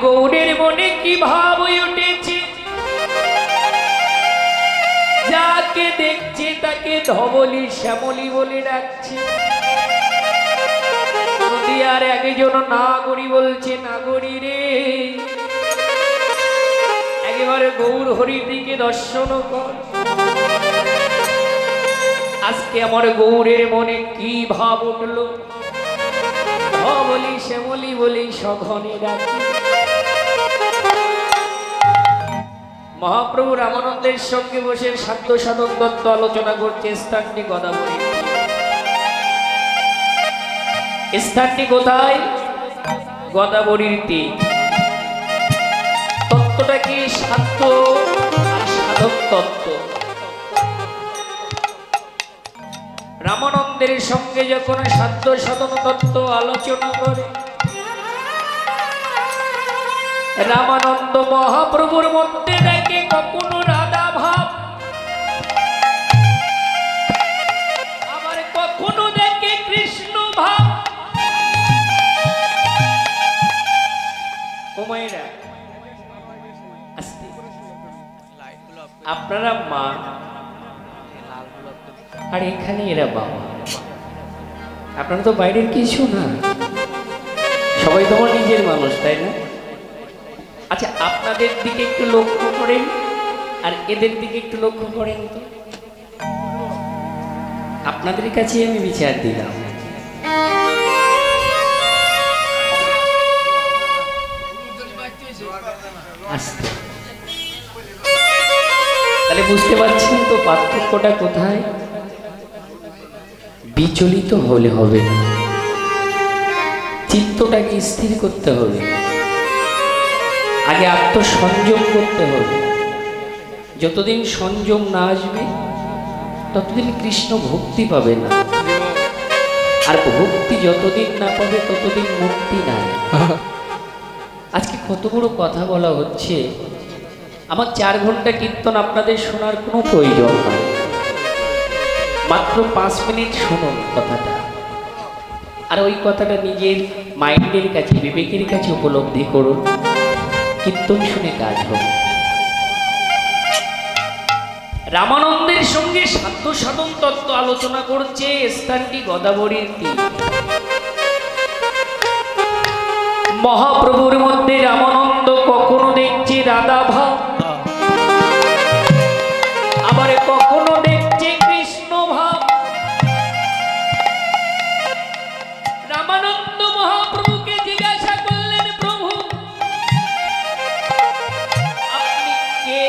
গৌরের মনে কি ভাব উঠেছে, যাকে দেখছে তাকে ধবলি শ্যামলী বলে ডাকছে। আর একজন নাগরী বলছে, নাগরী রে একেবারে গৌর হরির দিকে দর্শন কর। আজকে আমার গৌরের মনে কি ভাব উঠলো, ধবলি শ্যামলী বলি সঘনে ডাকি। মহাপ্রভু রামানন্দের সঙ্গে বসে সাধ্য সাধন তত্ত্ব আলোচনা করছে। স্থানটি গদাবরী। স্থানটি কোথায়? গদাবরীর তীর। তত্ত্বটা কি? সাধ্য আর সাধক তত্ত্ব। রামানন্দের সঙ্গে যখন সাধ্য সাধন তত্ত্ব আলোচনা করে, রামানন্দ মহাপ্রভুর মধ্যে দেখে কখনো রাধা ভাব, আবার কখনো দেখে কৃষ্ণ ভাব। আপনারা মা আর এখানে এরা বাবা, আপনারা তো বাইরের কিছু না, সবাই তোমার নিজের মানুষ, তাই না? আচ্ছা, আপনাদের দিকে একটু লক্ষ্য করেন আর এদের দিকে একটু লক্ষ্য করেন তো। আপনাদের কাছে আমি বিচার দিলাম। তাহলে বুঝতে পারছেন তো পার্থক্যটা কোথায়? বিচলিত হলে হবে না, চিত্তটাকে স্থির করতে হবে, আগে আত্মসংযম করতে হবে। যতদিন সংযম না আসবে ততদিন কৃষ্ণ ভক্তি পাবে না, আর ভক্তি যতদিন না পাবে ততদিন মুক্তি নাই। আজকে কত বড় কথা বলা হচ্ছে। আমার 4 ঘন্টা কীর্তন আপনাদের শোনার কোনো প্রয়োজন নাই, মাত্র 5 মিনিট শুনুন কথাটা, আর ওই কথাটা নিজের মাইন্ডের কাছে, বিবেকের কাছে উপলব্ধি করুন। কীর্তন শুনে কাজ হবে। রামানন্দের সঙ্গে সাধ্য সাধন তত্ত্ব আলোচনা করছে। স্থানটি গদাবরীর তীর। মহাপ্রভুর মধ্যে রামানন্দ কখনো দেখছে রাধা ভাব, আবার কখনো দেখছে কৃষ্ণ ভাব। রামানন্দ মহাপ্রভুকে জিজ্ঞাসা করলেন, প্রভু আপনি কে?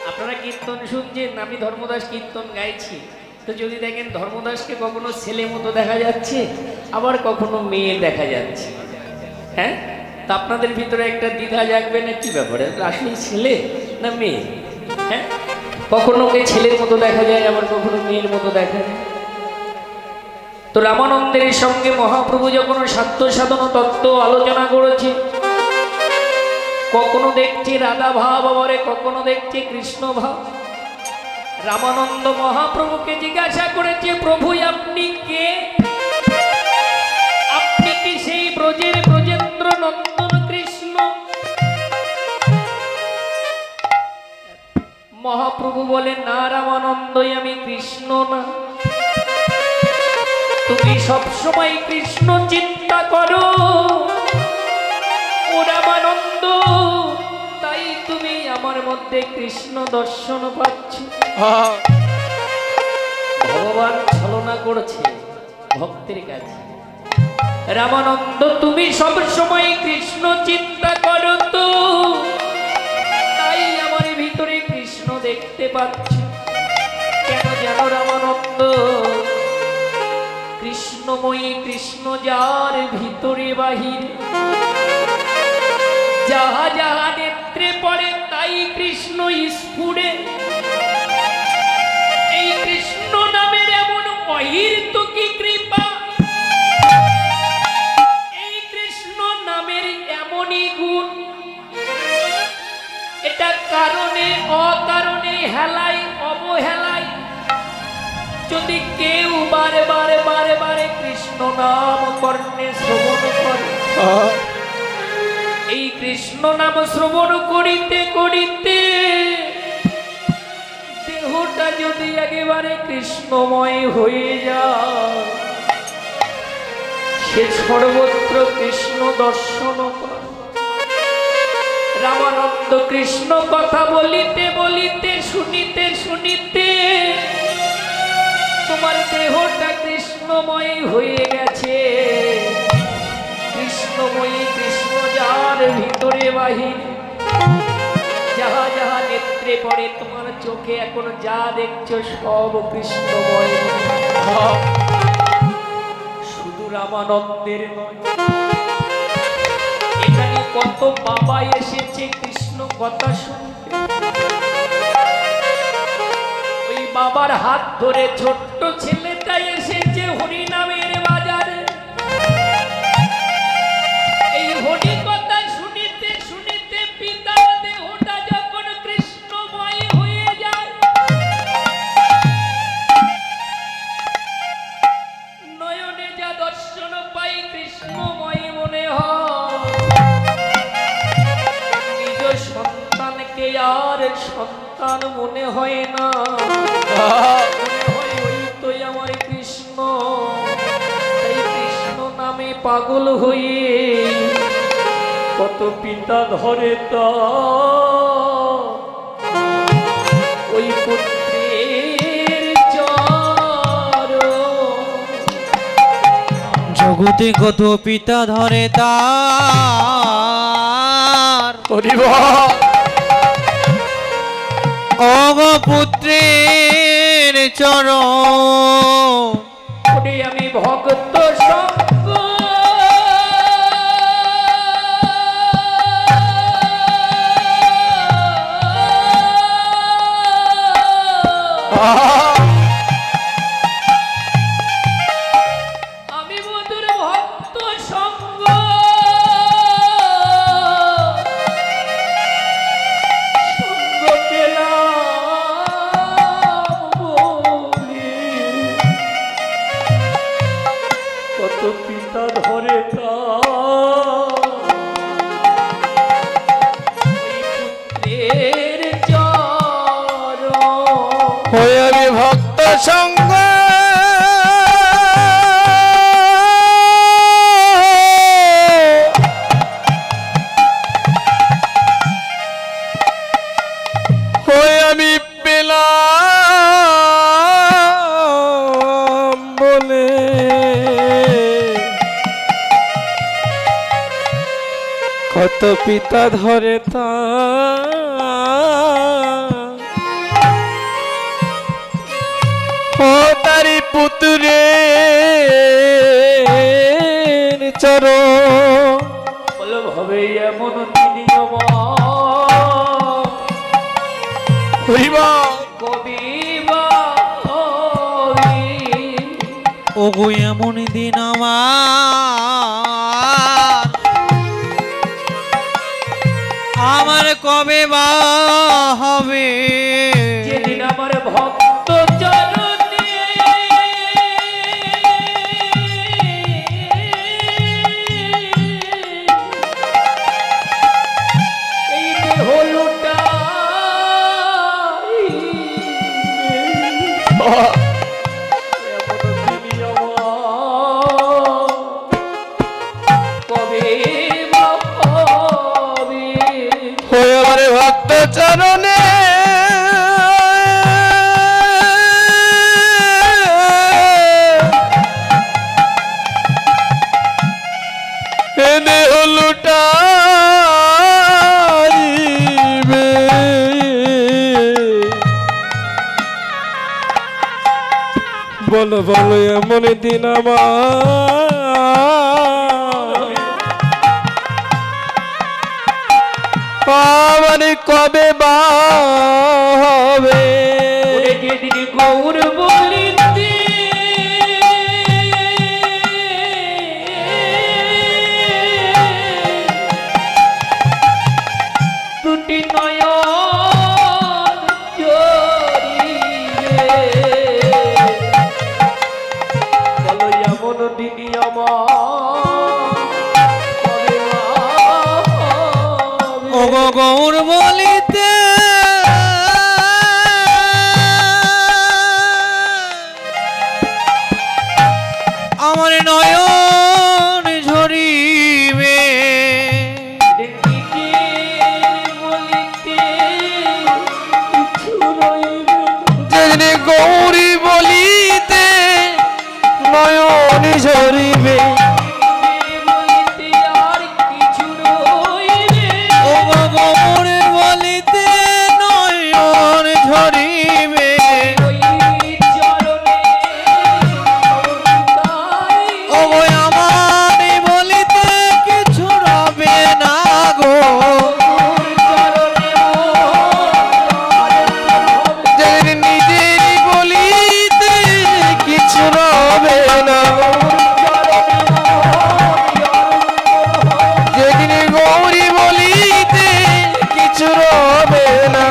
আপনারা কীর্তন শুনছেন, আমি ধর্মদাস কীর্তন গাইছি, তো যদি দেখেন ধর্মদাসকে কখনো ছেলে মতো দেখা যাচ্ছে, আবার কখনো মেয়ে দেখা যাচ্ছে, হ্যাঁ, তা আপনাদের ভিতরে একটা দ্বিধা জাগবে না, কি ব্যাপারে আসলে ছেলে না মেয়ে? হ্যাঁ, কখনো ওকে ছেলের মতো দেখা যায়, আবার কখনো মেয়ের মতো দেখা যায়। তো রামানন্দের সঙ্গে মহাপ্রভু যখন সাধ্য সাধন তত্ত্ব আলোচনা করেছে, কখনো দেখছে রাধা ভাব, আবার কখনো দেখছে কৃষ্ণ ভাব। রামানন্দ মহাপ্রভুকে জিজ্ঞাসা করেছে, প্রভু আপনি কে? আপনি কি সেই ব্রজের ব্রজেন্দ্র নন্দন কৃষ্ণ? মহাপ্রভু বলেন, না রামানন্দ, আমি কৃষ্ণ না। তুমি সবসময় কৃষ্ণ চিন্তা করো ও রামানন্দ, তাই তুমি আমার মধ্যে কৃষ্ণ দর্শন পাচ্ছ। ভগবান ছলনা করছে ভক্তের কাছে। রামানন্দ, তুমি সব সময় কৃষ্ণ চিন্তা করো তো, তাই আমার ভিতরে কৃষ্ণ দেখতে পাচ্ছ। কেন জানো রামানন্দ? কৃষ্ণময়ী কৃষ্ণ যার ভিতরে বাহির, যাহা যাহা নেত্রে পড়ে তাই কৃষ্ণ স্ফুরে। এই কৃষ্ণ নামের এমন অহির্ত কি কৃপা, এই কৃষ্ণ নামের এমনই গুণ, এটা কারণে অকারণে হেলাই অবহেলাই যদি কেউ বারে বারে বারে বারে কৃষ্ণ নাম কর্ণে শ্রবণ করে, এই কৃষ্ণ নাম শ্রবণ করিতে করিতে দেহটা যদি একেবারে কৃষ্ণময় হয়ে যায়, সে সর্বত্র কৃষ্ণ দর্শন পায়। রামানন্দ কৃষ্ণ কথা বলিতে বলিতে শুনিতে শুনিতে তোমার দেহটা কৃষ্ণময় হয়ে গেছে। কৃষ্ণময়ী কৃষ্ণ যার ভিতরে বাহিরে, যাহা যাহা নেত্রে পড়ে, তোমার চোখে এখন যা দেখছো সব কৃষ্ণময়। শুধু রামানন্দের নয়, এখানে কত বাবা এসেছে কৃষ্ণ কথা শুনতে। ওই বাবার হাত ধরে ছোট্ট ছেলেটা এসেছে হরিনামের বাজারে। এই হরি কথা শুনিতে শুনিতে পিতার দেহটা যখন কৃষ্ণময় হয়ে যায়, নয়নে যা দর্শন পাই কৃষ্ণময় মনে হয়। নিজ সন্তানকে আর সন্তান মনে হয় না, মনে হয় ওই তো আমার কৃষ্ণ। তাই কৃষ্ণ নামে পাগল হয়ে কত পিতা ধরে তা ওই পুত্রের জগতে কত পিতা ধরে তার অগপুত্রের চরণ। আমি ভক্ত সঙ্গ আমি মধুর ভক্ত সঙ্গ সঙ্গ পেলাম বলে কত পিতা ধরে তা পুত্রের চরণ। হয়ে আমি ভক্ত সঙ্গ হয়ে আমি পেলাম বলে কত পিতা ধরে তা ও তারি পুত্রের চরণ। বল ভাবে এমন তিনি ওগো এমন দিন আমার কবে বা হবে, যেদিন আমার ভক্ত চরণে এই দেহ লুটাই ভক্ত চরণে দেহ লুটাইবে। বলো বলো এমন দিন আমার কবে বা হবে, যেদিন গৌর বলিতে দুটি নয়ন জড়িবে। বলো এমন দিনই আমার ওগো গৌর বলিতে আমার নয়ন ঝরিবে যেদিন গৌরী বলিতে নয়ন ঝরিবে ওগো গৌর বলিতে নয়ন ঝরিবে ওগো আমার বলিতে কিছু রবে না গো যেদিন নিজের বলিতে কিছু রবে না যেদিন গৌরী বলিতে কিছু রবে না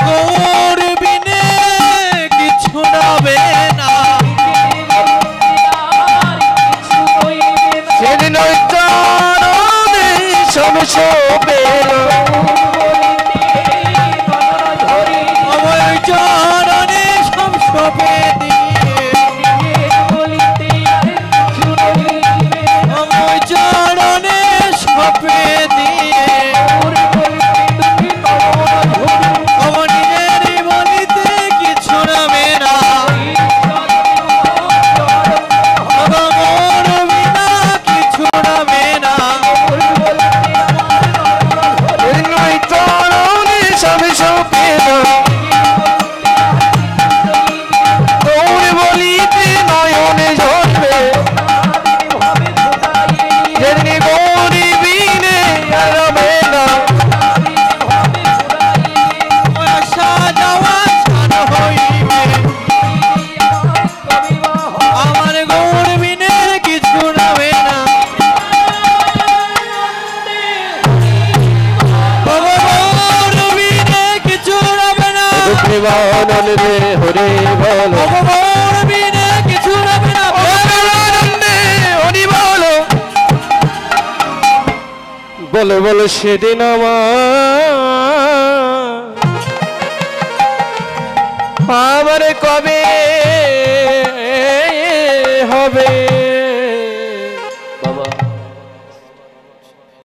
গৌর বিনে কিছু রবে না সেদিন ওই চরণে সব শোবে না ওই চরণে সব শোবে ওই চরণে শোবে দিয়ে নিজের বলিতে কিছু রবে না গৌর বিনা কিছু রবে না ওই চরণে সব শোবে না গৌর বলিতে নয়নে ঝরবে যেদিন গৌরী বিনে রবে না আসা যাওয়া ছাড় হইবে আমার গৌর বিনে কিছু রবে না গৌর বিনে কিছু রবে না রে হরে বল গৌর বিনে কিছু রবে না হরি বল বলে বলে সেদিন আমার কবে হবে